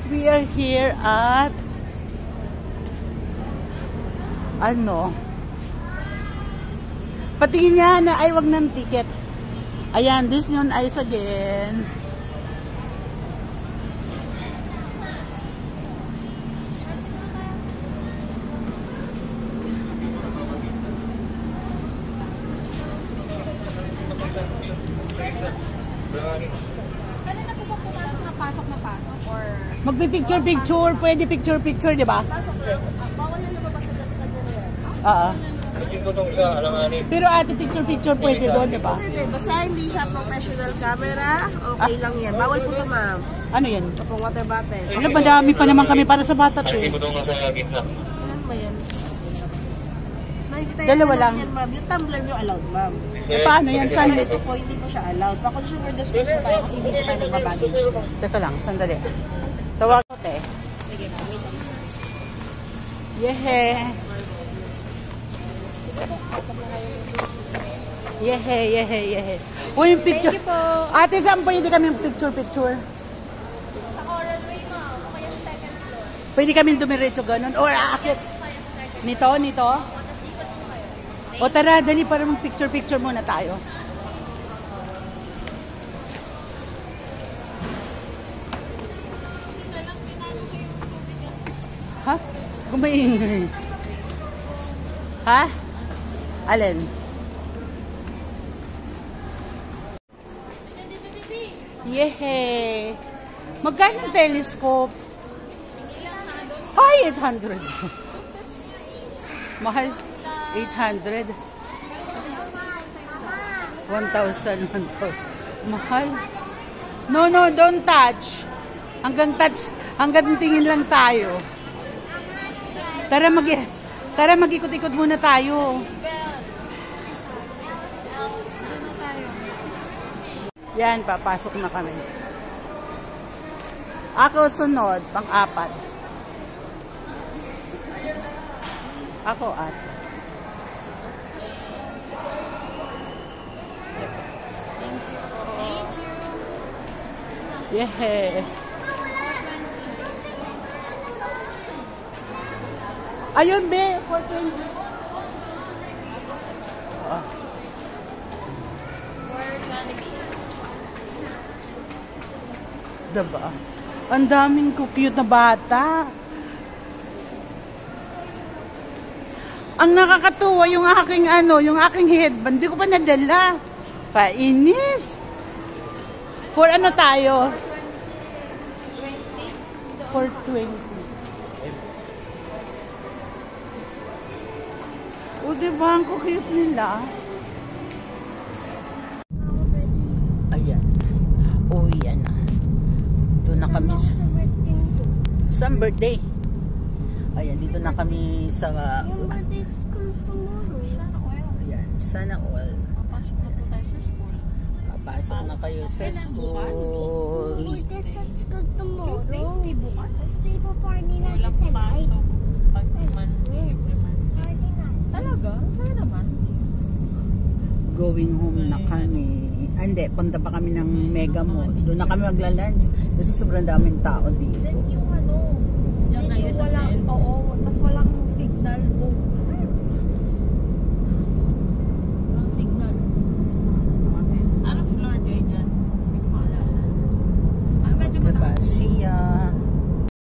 We are here at ano? Patingin nga na ay wag ng ticket. Ayan, this yun ice again. Magpi-picture-picture, pwede picture-picture, di ba? Bawal na lumabas sa gas na Oo. Pero ate, picture-picture pwede doon, di ba? Pwede, basta hindi siya professional camera, okay lang yan. Bawal po ito, ma'am. Ano yan? Ito water bottle. Ano, madami pa naman kami para sa bata to eh. Ano ba yan? Nakikita Dalawa lang. Yan, ma'am. Yung tumbler nyo allowed, ma'am. Eh, paano yan? Saan? Ito po, hindi po siya allowed. Pa-consumer discretion tayo kasi hindi po tayo nagbabaggage. Teka lang, sandali. Tawag ko, te. Yehe. Yehe, yehe, yehe. Uy, yung picture. Thank you po. Ate, saan pwede kami picture-picture? Sa Coral Way, ma'am. O kaya sa second floor. Pwede kami dumiretso ganun? Or aakit? Nito, nito? O tara, dali para mag-picture-picture muna tayo. Ha? Gumaingay. Ha? Alin? Yehey! Magkano ang telescope? Ay, 800. Mahal. 800. 1,000. Mahal. No, no, don't touch. Hanggang tingin lang tayo. Tara mag-ikot-ikot muna tayo. Yan, papasok na kami. Ako sunod, pang-apat. Ako at. Yeah. Ayun, be. 420. Oh. Diba? Ang daming cute na bata. Ang nakakatuwa yung aking yung aking headband. Hindi ko pa nadala. Painis. For ano tayo? 420. O, diba? Ang cute nila. Ayan. Uwi yan na. Doon na kami sa... Saan birthday? Ayan, dito na kami sa... Ayan, sana all. Papasok na po tayo sa school. Papasok na kayo sa school. Tuesday, hindi bukas. Walang pasok. Pag Monday, talaga? Saan naman? Going home na kami. Hindi, punta pa kami ng Mega Mall. Doon na kami magla-lunch kasi sobrang daming tao dito.